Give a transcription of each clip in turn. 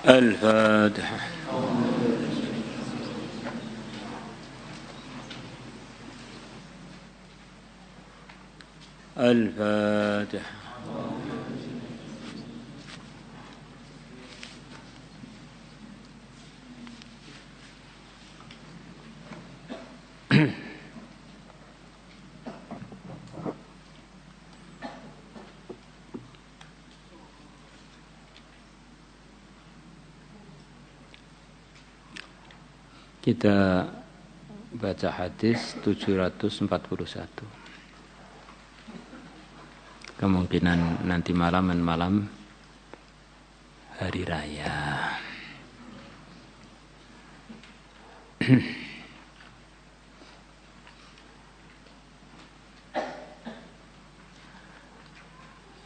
الفاتحة. الفاتحة. Kita baca hadis 741. Kemungkinan nanti malam hari raya.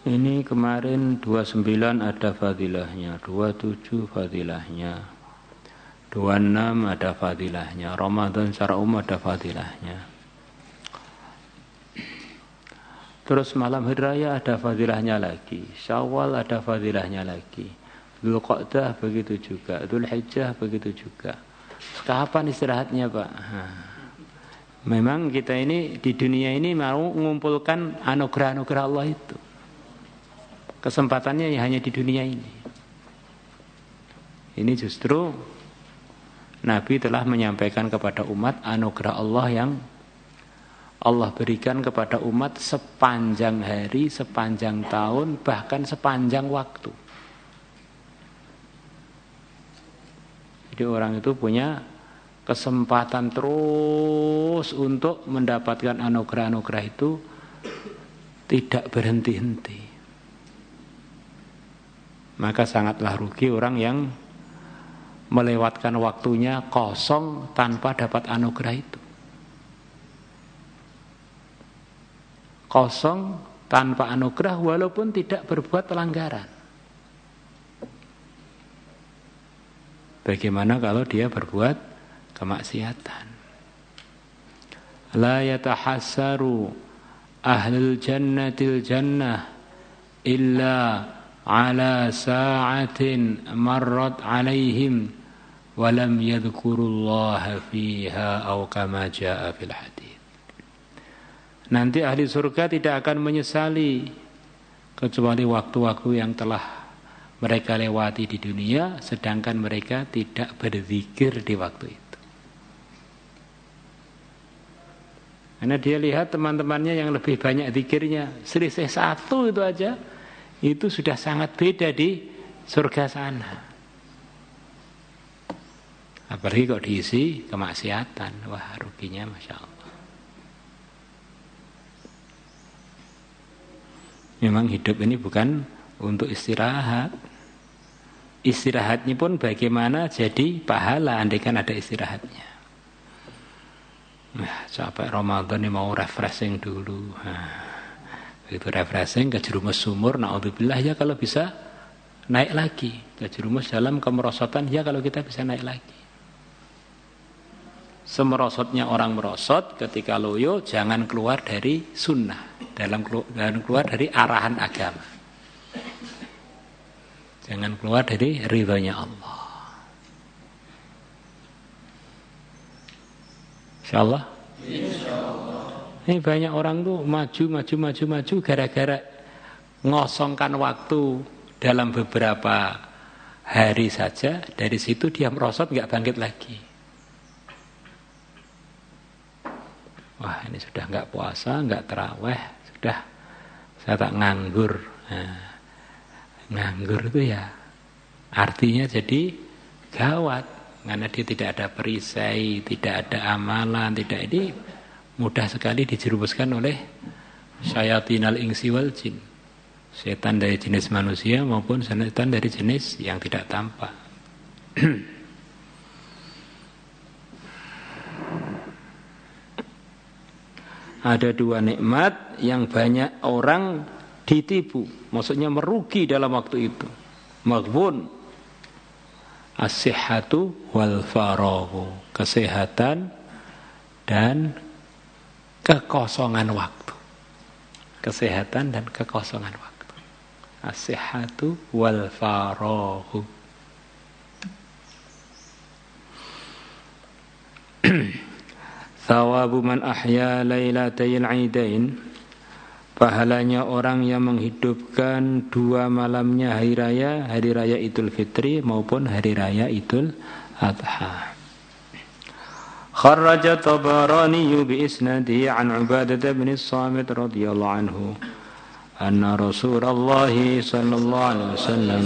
Ini kemarin 29 ada fadilahnya, 27 fadilahnya, 26 ada fadilahnya, Ramadan secara umum ada fadilahnya. Terus malam hari raya ada fadilahnya lagi, Syawal ada fadilahnya lagi, Dzulqa'dah begitu juga, Dzulhijjah begitu juga. Kapan istirahatnya, Pak? Memang kita ini di dunia ini mau mengumpulkan anugerah-anugerah Allah itu. Kesempatannya hanya di dunia ini. Ini justru Nabi telah menyampaikan kepada umat anugerah Allah yang Allah berikan kepada umat sepanjang hari, sepanjang tahun, bahkan sepanjang waktu. Jadi orang itu punya kesempatan terus untuk mendapatkan anugerah-anugerah itu tidak berhenti-henti. Maka sangatlah rugi orang yang melewatkan waktunya kosong tanpa dapat anugerah itu. Kosong tanpa anugerah walaupun tidak berbuat pelanggaran. Bagaimana kalau dia berbuat kemaksiatan? La yatahassaru ahlul jannatil jannah illa ala sa'atin marrat alaihim walam yadhkurullaha fiha aw kama jaa fil hadits. Nanti ahli surga tidak akan menyesali kecuali waktu-waktu yang telah mereka lewati di dunia, sedangkan mereka tidak berzikir di waktu itu. Karena dia lihat teman-temannya yang lebih banyak zikirnya, selisih satu itu aja, itu sudah sangat beda di surga sana. Apalagi kok diisi kemaksiatan, wah ruginya Masya Allah. Memang hidup ini bukan untuk istirahat. Istirahatnya pun bagaimana jadi pahala andaikan ada istirahatnya. Sampai Ramadan ini mau refreshing dulu. Begitu refreshing ke jerumus sumur, na'udzubillah ya kalau bisa naik lagi. Ke jerumus dalam kemerosotan ya kalau kita bisa naik lagi. Semerosotnya orang merosot ketika loyo jangan keluar dari sunnah, dalam keluar dari arahan agama. Jangan keluar dari ridhonya Allah. Insyaallah. Insyaallah. Ini banyak orang tuh maju gara-gara ngosongkan waktu dalam beberapa hari saja, dari situ dia merosot nggak bangkit lagi. Wah ini sudah nggak puasa, nggak tarawih, sudah saya tak nganggur. Nah, nganggur itu ya artinya jadi gawat, karena dia tidak ada perisai, tidak ada amalan, tidak ini mudah sekali dijerumuskan oleh syayatinal insi wal jin, setan dari jenis manusia maupun setan dari jenis yang tidak tampak. Ada dua nikmat yang banyak orang ditipu, maksudnya merugi dalam waktu itu. Maghbun, as-sihhatu wal faraghu, kesehatan dan kekosongan waktu. Kesehatan dan kekosongan waktu. As-sihhatu wal faraghu. Thawabu man ahya lailatayil aidain, pahalanya orang yang menghidupkan 2 malamnya hari raya Idul Fitri maupun hari raya Idul Adha. Kharraja Tabarani bi isnadihi an Ubadah bin Samit radhiyallahu anhu anna Rasulullah sallallahu alaihi wasallam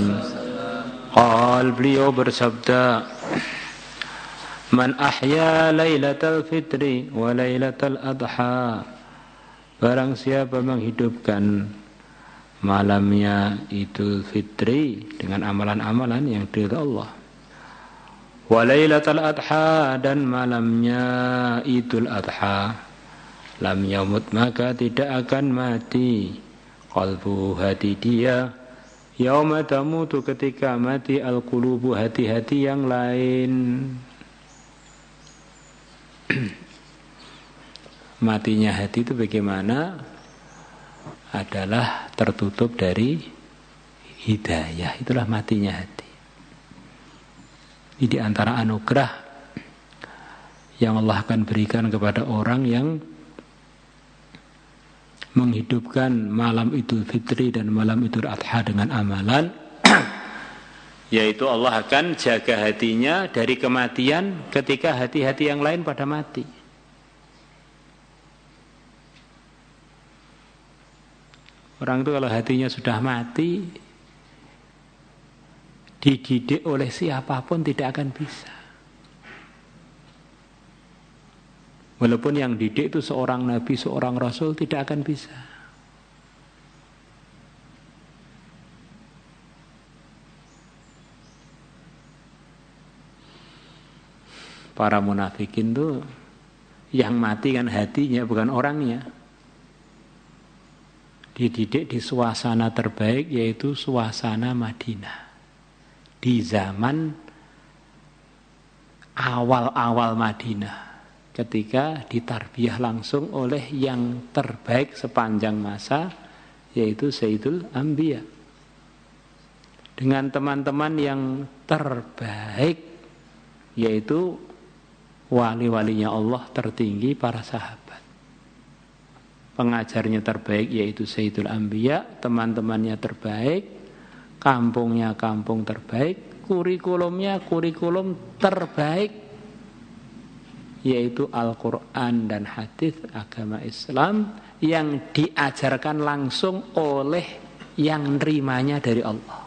beliau bersabda, man ahya lailatal fitri wa lailatal adha, barang siapa menghidupkan malamnya Idul Fitri dengan amalan-amalan yang diridhai Allah, wa lailatal adha, dan malamnya Idul Adha, lam yamut, maka tidak akan mati qalbu, hati dia, yauma tamutu, ketika mati al-qulubu, hati-hati yang lain. Matinya hati itu bagaimana? Adalah tertutup dari hidayah. Itulah matinya hati. Ini di antara anugerah yang Allah akan berikan kepada orang yang menghidupkan malam Idul Fitri dan malam Idul Adha dengan amalan, yaitu Allah akan jaga hatinya dari kematian ketika hati-hati yang lain pada mati. Orang itu kalau hatinya sudah mati, dididik oleh siapapun tidak akan bisa. Walaupun yang didik itu seorang nabi, seorang rasul, tidak akan bisa. Para munafikin tuh yang mati kan hatinya, bukan orangnya. Dididik di suasana terbaik, yaitu suasana Madinah. Di zaman awal-awal Madinah, ketika ditarbiyah langsung oleh yang terbaik sepanjang masa, yaitu Sayyidul Anbiya, dengan teman-teman yang terbaik, yaitu wali-walinya Allah tertinggi, para sahabat. Pengajarnya terbaik yaitu Sayyidul Anbiya, teman-temannya terbaik, kampungnya kampung terbaik, kurikulumnya kurikulum terbaik, yaitu Al-Quran dan hadis agama Islam yang diajarkan langsung oleh yang nerimanya dari Allah.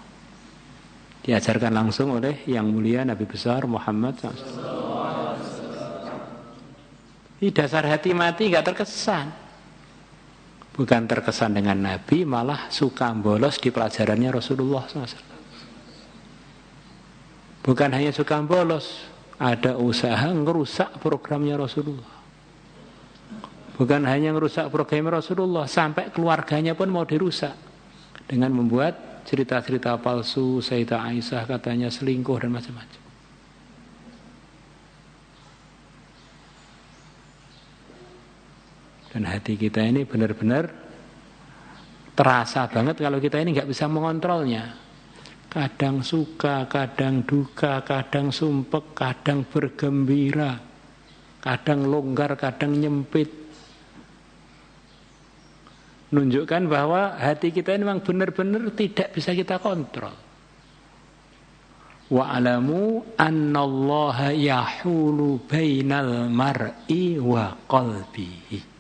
Diajarkan langsung oleh yang mulia Nabi besar Muhammad SAW. Di dasar hati mati gak terkesan. Bukan terkesan dengan Nabi, malah suka bolos di pelajarannya Rasulullah SAW. Bukan hanya suka bolos, ada usaha ngerusak programnya Rasulullah. Bukan hanya ngerusak programnya Rasulullah, sampai keluarganya pun mau dirusak dengan membuat cerita-cerita palsu. Sayyidah Aisyah katanya selingkuh dan macam-macam. Dan hati kita ini benar-benar terasa banget kalau kita ini nggak bisa mengontrolnya. Kadang suka, kadang duka, kadang sumpek, kadang bergembira, kadang longgar, kadang nyempit. Menunjukkan bahwa hati kita ini memang benar-benar tidak bisa kita kontrol. Wa'alamu annallaha yahulu bainal mar'i wa qalbihi.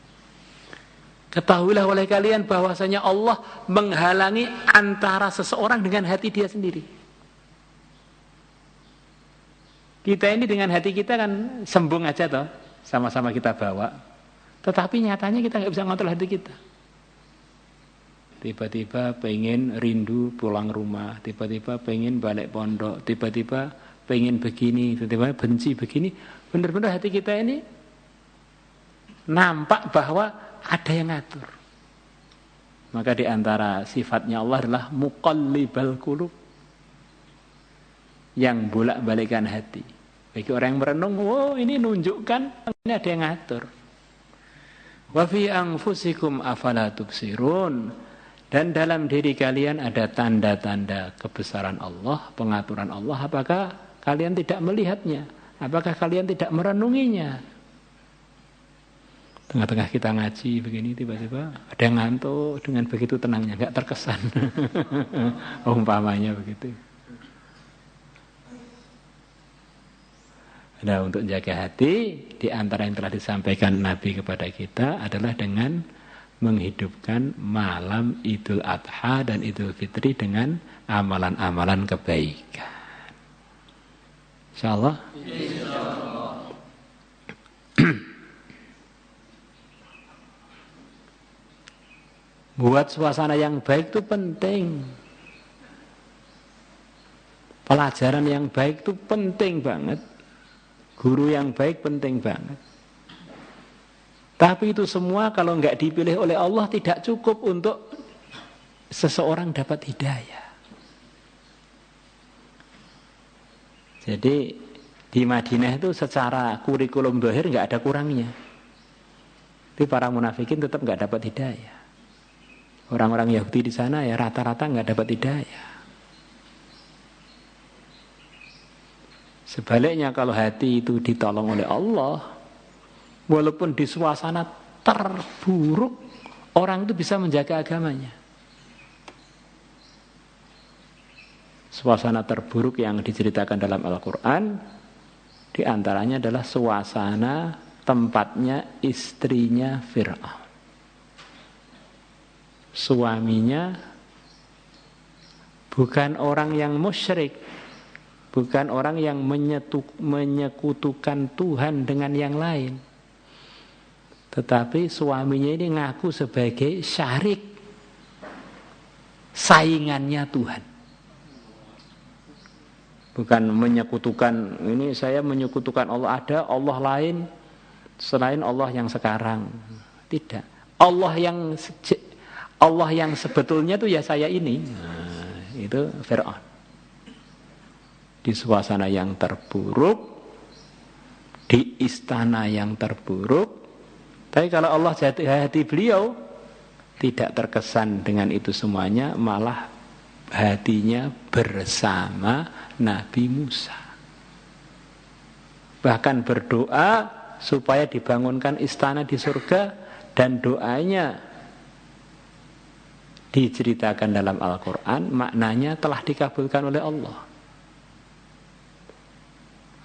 Ketahuilah oleh kalian bahwasanya Allah menghalangi antara seseorang dengan hati dia sendiri. Kita ini dengan hati kita kan sembung aja toh, sama-sama kita bawa. Tetapi nyatanya kita nggak bisa ngontrol hati kita. Tiba-tiba pengen rindu pulang rumah, tiba-tiba pengen balik pondok, tiba-tiba pengen begini, tiba-tiba benci begini. Benar-benar hati kita ini nampak bahwa ada yang ngatur. Maka di antara sifatnya Allah adalah muqallibal qulub, yang bolak-balikan hati. Bagi orang yang merenung, oh ini nunjukkan ini ada yang ngatur. Wa fi anfusikum afala tubsirun, dan dalam diri kalian ada tanda-tanda kebesaran Allah, pengaturan Allah. Apakah kalian tidak melihatnya? Apakah kalian tidak merenunginya? Tengah-tengah kita ngaji begini tiba-tiba ada yang ngantuk dengan begitu tenangnya, nggak terkesan. Umpamanya begitu. Nah, untuk jaga hati, di antara yang telah disampaikan Nabi kepada kita adalah dengan menghidupkan malam Idul Adha dan Idul Fitri dengan amalan-amalan kebaikan. Insyaallah. Buat suasana yang baik itu penting. Pelajaran yang baik itu penting banget. Guru yang baik penting banget. Tapi itu semua kalau enggak dipilih oleh Allah tidak cukup untuk seseorang dapat hidayah. Jadi di Madinah itu secara kurikulum zahir enggak ada kurangnya. Tapi para munafikin tetap enggak dapat hidayah. Orang-orang Yahudi di sana ya rata-rata enggak dapat hidayah. Sebaliknya kalau hati itu ditolong oleh Allah, walaupun di suasana terburuk, orang itu bisa menjaga agamanya. Suasana terburuk yang diceritakan dalam Al-Quran, di antaranya adalah suasana tempatnya istrinya Fir'aun. Suaminya bukan orang yang musyrik, bukan orang yang menyekutukan Tuhan dengan yang lain. Tetapi suaminya ini ngaku sebagai syarik, saingannya Tuhan. Bukan menyekutukan, ini saya menyekutukan Allah, ada Allah lain selain Allah yang sekarang. Tidak. Allah yang sebetulnya itu ya saya ini. Nah, itu Fir'aun. Di suasana yang terburuk, di istana yang terburuk. Tapi kalau Allah hati beliau tidak terkesan dengan itu semuanya, malah hatinya bersama Nabi Musa. Bahkan berdoa supaya dibangunkan istana di surga, dan doanya diceritakan dalam Al-Quran, maknanya telah dikabulkan oleh Allah.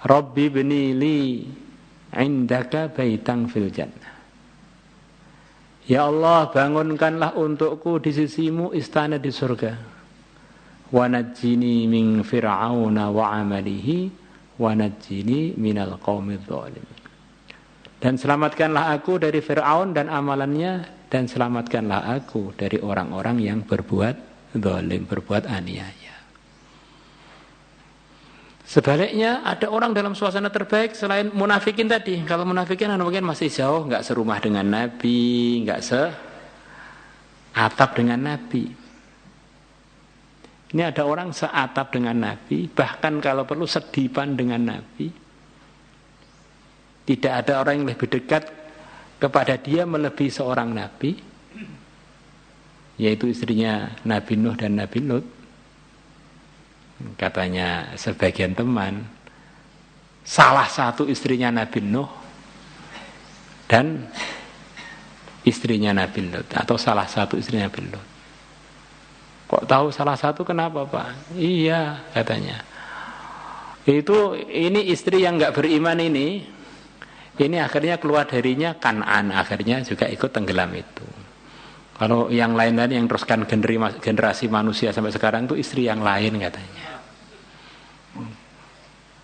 Rabbi bni li indaka baitang fil jannah. Ya Allah, bangunkanlah untukku di sisimu istana di surga. Wa najjini min fir'auna wa amalihi wa najjini minal qaumidz zalimin. Dan selamatkanlah aku dari Fir'aun dan amalannya, dan selamatkanlah aku dari orang-orang yang berbuat zalim, berbuat aniaya. Sebaliknya ada orang dalam suasana terbaik selain munafikin tadi. Kalau munafikin mungkin masih jauh, nggak serumah dengan Nabi, nggak seatap dengan Nabi. Ini ada orang seatap dengan Nabi, bahkan kalau perlu sedipan dengan Nabi. Tidak ada orang yang lebih dekat kepada dia melebihi seorang Nabi, yaitu istrinya Nabi Nuh dan Nabi Lut. Katanya sebagian teman, salah satu istrinya Nabi Nuh dan istrinya Nabi Lut, atau salah satu istrinya Nabi Lut. Kok tahu salah satu, kenapa Pak? Iya, katanya. Ini istri yang gak beriman ini akhirnya keluar darinya Kan'an, akhirnya juga ikut tenggelam itu. Kalau yang lain-lain yang teruskan generasi manusia sampai sekarang itu istri yang lain katanya.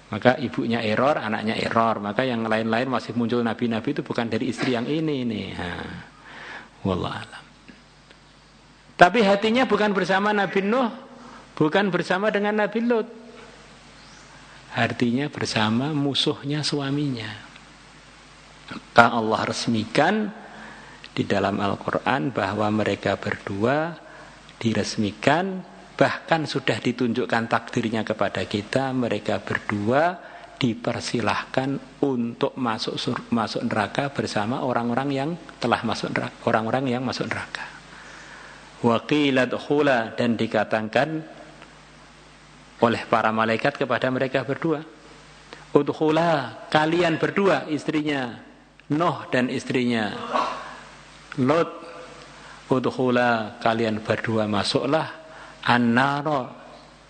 Maka ibunya error, anaknya error. Maka yang lain-lain masih muncul nabi-nabi itu bukan dari istri yang ini nih. Wallahu a'lam. Tapi hatinya bukan bersama Nabi Nuh, bukan bersama dengan Nabi Lut. Artinya bersama musuhnya suaminya. Maka Allah resmikan di dalam Al-Quran bahwa mereka berdua diresmikan, bahkan sudah ditunjukkan takdirnya kepada kita. Mereka berdua dipersilahkan untuk masuk neraka bersama orang-orang yang telah masuk neraka, orang-orang yang masuk neraka. Wa qila dkhula, dan dikatakan oleh para malaikat kepada mereka berdua, udkhula, kalian berdua istrinya Nuh dan istrinya Lot, udkhula, kalian berdua masuklah an-nara,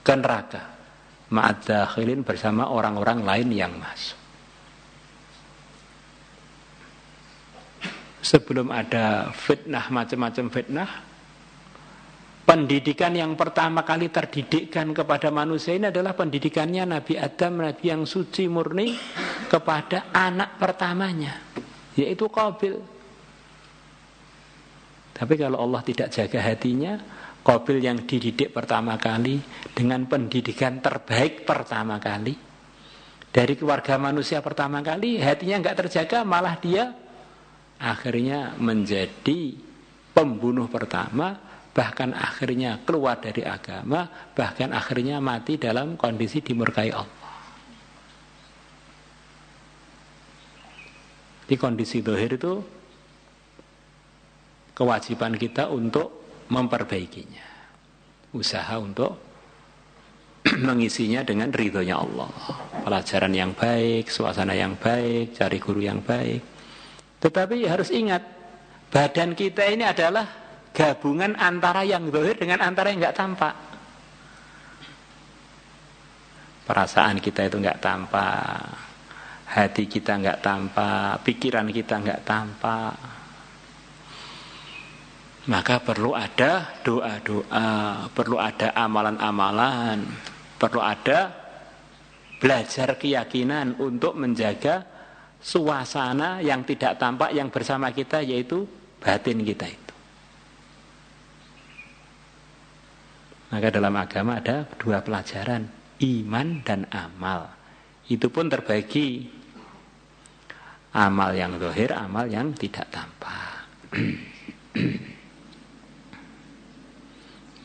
ke neraka, ma'ad dakhilin, bersama orang-orang lain yang masuk. Sebelum ada fitnah, macam-macam fitnah, pendidikan yang pertama kali terdidikkan kepada manusia ini adalah pendidikannya Nabi Adam, Nabi yang suci murni, kepada anak pertamanya, yaitu Qabil. Tapi kalau Allah tidak jaga hatinya, Qabil yang dididik pertama kali dengan pendidikan terbaik pertama kali dari keluarga manusia pertama kali, hatinya enggak terjaga, malah dia akhirnya menjadi pembunuh pertama, bahkan akhirnya keluar dari agama, bahkan akhirnya mati dalam kondisi dimurkai Allah. Di kondisi zahir itu kewajiban kita untuk memperbaikinya, usaha untuk mengisinya dengan ridhonya Allah, pelajaran yang baik, suasana yang baik, cari guru yang baik. Tetapi harus ingat, badan kita ini adalah gabungan antara yang zahir dengan antara yang enggak tampak. Perasaan kita itu enggak tampak, hati kita enggak tampak, pikiran kita enggak tampak. Maka perlu ada doa-doa, perlu ada amalan-amalan, perlu ada belajar keyakinan untuk menjaga suasana yang tidak tampak yang bersama kita, yaitu batin kita itu. Maka dalam agama ada dua pelajaran, iman dan amal. Itu pun terbagi, amal yang zahir, amal yang tidak tampak.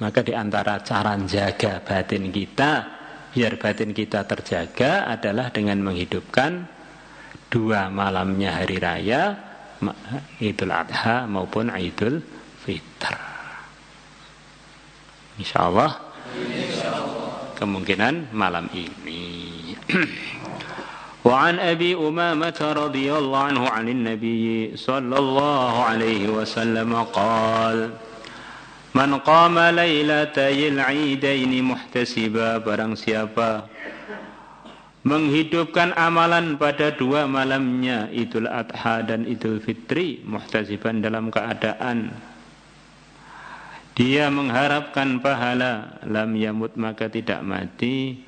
Maka di antara cara menjaga batin kita, biar batin kita terjaga, adalah dengan menghidupkan dua malamnya hari raya, Idul Adha maupun Idul Fitr. Insyaallah kemungkinan malam ini. Wa an Abi Umamah radhiyallahu anhu 'anil Nabi sallallahu alaihi wasallam qala: Man qama lailatayil 'idaini muhtasiba, barang siapa menghidupkan amalan pada dua malamnya Idul Adha dan Idul Fitri, muhtasiban, dalam keadaan dia mengharapkan pahala, lam yamut, maka tidak mati,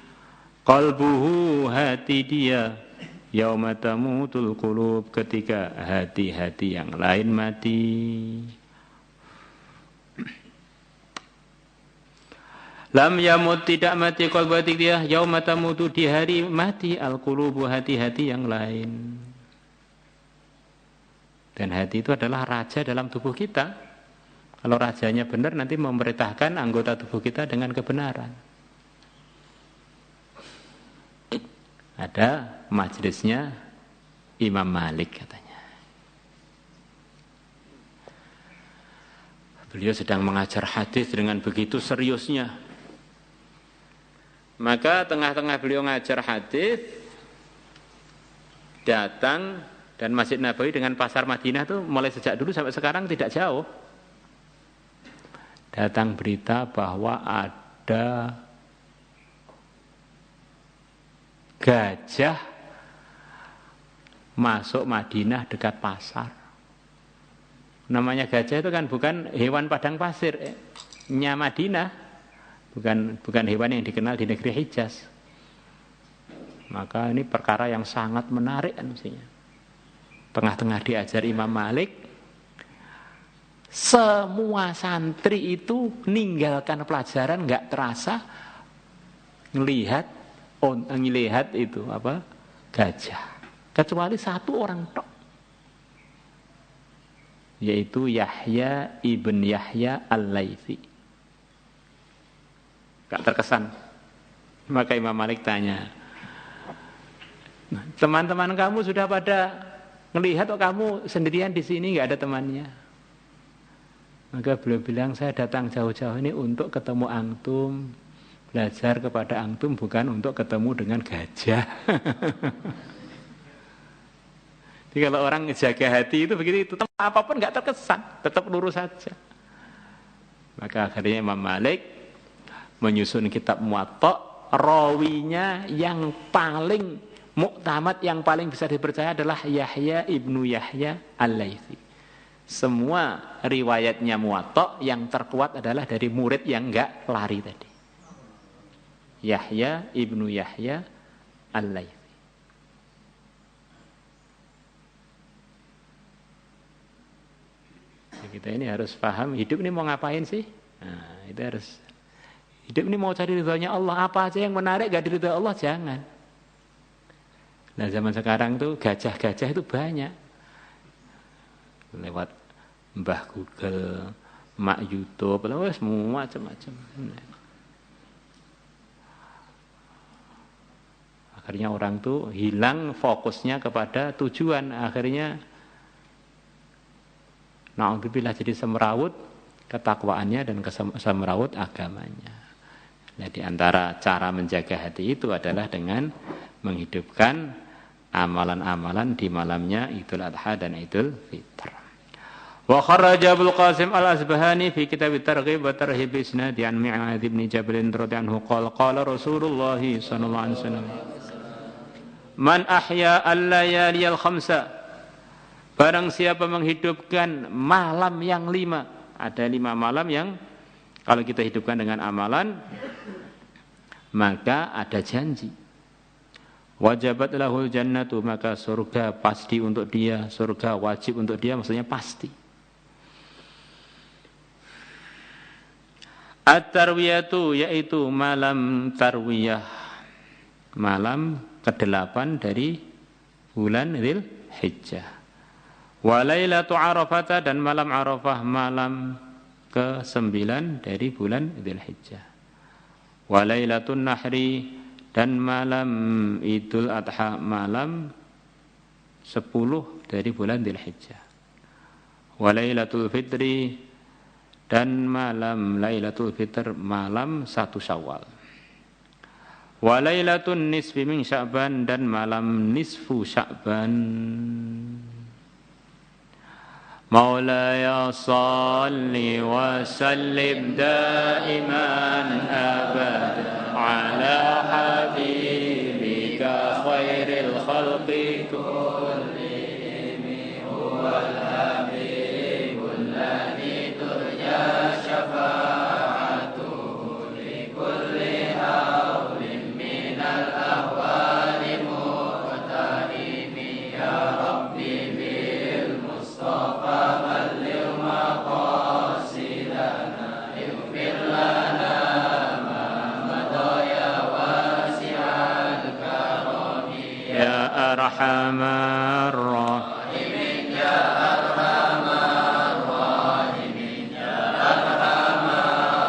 qalbuhu, hati dia, yauma tamutul qulub, ketika hati-hati yang lain mati. Lam yamut, tidak mati, qalbu, hati dia, yauma tamutu, di hari mati, al-qulubu, hati-hati yang lain. Dan hati itu adalah raja dalam tubuh kita. Kalau rajanya benar, nanti memerintahkan anggota tubuh kita dengan kebenaran. Ada majelisnya Imam Malik katanya. Beliau sedang mengajar hadis dengan begitu seriusnya. Maka tengah-tengah beliau ngajar hadis, datang, dan Masjid Nabawi dengan pasar Madinah itu mulai sejak dulu sampai sekarang tidak jauh. Datang berita bahwa ada gajah masuk Madinah dekat pasar. Namanya gajah itu kan bukan hewan padang pasir, nya Madinah. Bukan hewan yang dikenal di negeri Hijaz. Maka ini perkara yang sangat menarik mestinya. Tengah-tengah diajar Imam Malik, semua santri itu meninggalkan pelajaran, nggak terasa ngelihat itu apa, gajah. Kecuali satu orang tok, yaitu Yahya ibn Yahya al-Laitsi. Gak terkesan. Maka Imam Malik tanya, teman-teman kamu sudah pada ngelihat, kok kamu sendirian di sini, nggak ada temannya? Maka beliau bilang, saya datang jauh-jauh ini untuk ketemu antum, belajar kepada antum, bukan untuk ketemu dengan gajah. Jadi kalau orang jaga hati itu begitu, itu apapun nggak terkesan, tetap lurus saja. Maka akhirnya Imam Malik menyusun kitab Muwatta, rawinya yang paling muktamad, yang paling bisa dipercaya adalah Yahya ibnu Yahya al-Laitsi. Semua riwayatnya Muwatta yang terkuat adalah dari murid yang enggak lari tadi. Yahya ibnu Yahya al-Laitsi. Kita ini harus paham hidup ini mau ngapain sih? Nah, itu harus. Hidup ini mau cari ridhonya Allah, apa aja yang menarik gak diridhoi Allah jangan. Nah zaman sekarang tuh gajah-gajah itu banyak. Lewat Mbah Google, Mak YouTube, semua macam-macam. Akhirnya orang tuh hilang fokusnya kepada tujuan. Akhirnya na'udzubillah jadi semerawut ketakwaannya dan semerawut agamanya. Nah, di antara cara menjaga hati itu adalah dengan menghidupkan amalan-amalan di malamnya Idul Adha dan Idul Fitr. Wa kharaja Abul Qasim Al-Asbahani fi kitab at-Targhib wa Tarhib isnad an Mu'adz bin Jabal radhiyallahu anhu qala Rasulullah sallallahu alaihi wasallam man ahya al-layali al-khamsa. Barang siapa menghidupkan malam yang 5, ada 5 malam yang kalau kita hidupkan dengan amalan, maka ada janji. Wajabat lahul jannatu, maka surga pasti untuk dia, surga wajib untuk dia, maksudnya pasti. At-tarwiyatu, yaitu malam tarwiyah, malam ke-8 dari bulan Dzul Hijjah. Walailatu Arafah, dan malam Arafah malam ke-9 dari bulan Dzulhijjah. Walailatun Nahri, dan malam Idul Adha malam 10 dari bulan Dzulhijjah. Walailatul Fitri, dan malam Lailatul Fitr malam 1 Syawal. Walailatun Nisfi min Sya'ban, dan malam nisfu Sya'ban. مولاي صل وسلم دائما أبدا على حبيبك خير الخلق كلهم هو الحبيب الذي ترجى شفاعته لكل هول من الأهوال مقترب يا ربي بالمصطفى أرحم الراحمين يا أرحم الراحمين يا أرحم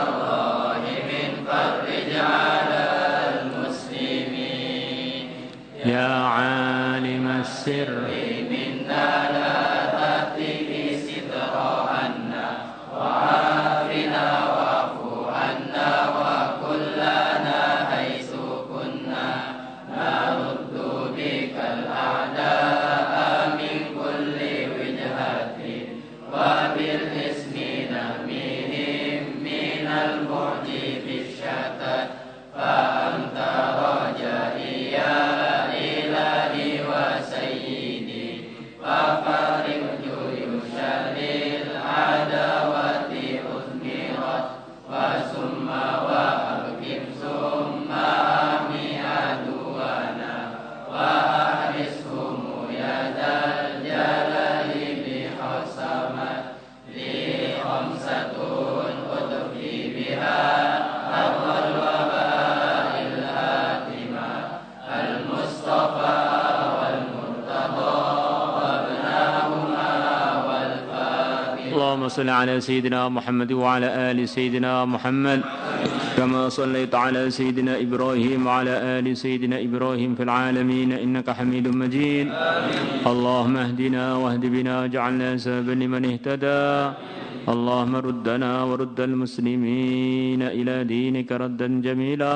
الراحمين فرج على المسلمين يا عالم السر منا لا تهتك ستر عنا وعافنا واعف عنا وكلنا حيث كنا نرد بك الأعداء من كل وجهة وبالاسم نحميهم من البعد في الشتات فأنت رجائي يا إلهي وسيدي ففرق جيوش للعداوة أثمرت وثم وأبكم ثم أحمي عدونا وأحرسهم يا ذا الجلال بحسمت لي 5 أطفي بها حر الوباء الهاتمة المصطفى والمرتضى وابناهما والفاتحة. اللهم صل على سيدنا محمد وعلى آل سيدنا محمد كما صليت على سيدنا إبراهيم وعلى آل سيدنا إبراهيم في العالمين إنك حميد مجيد. اللهم اهدنا واهد بنا واجعلنا سببا لمن اهتدى. اللهم ردنا ورد المسلمين إلى دينك ردا جميلا.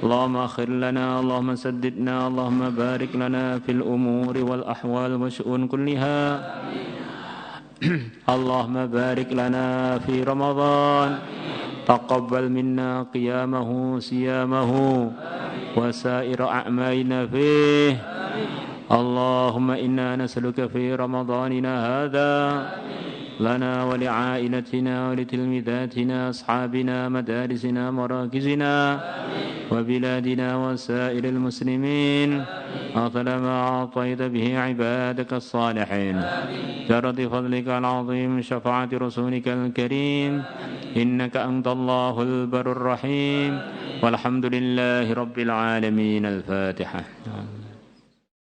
اللهم أخر لنا، اللهم سددنا، اللهم بارك لنا في الأمور والأحوال والشؤون كلها. اللهم بارك لنا في رمضان، تقبل منا قيامه صيامه وسائر أعمالنا فيه. اللهم إنا نسألك في رمضاننا هذا لنا ولعائلتنا ولتلميذاتنا أصحابنا مدارسنا مراكزنا وبلادنا وسائر المسلمين أطل ما أعطيت به عبادك الصالحين جرد فضلك العظيم شفاعة رسولك الكريم إنك أنت الله البر الرحيم والحمد لله رب العالمين. الفاتحة.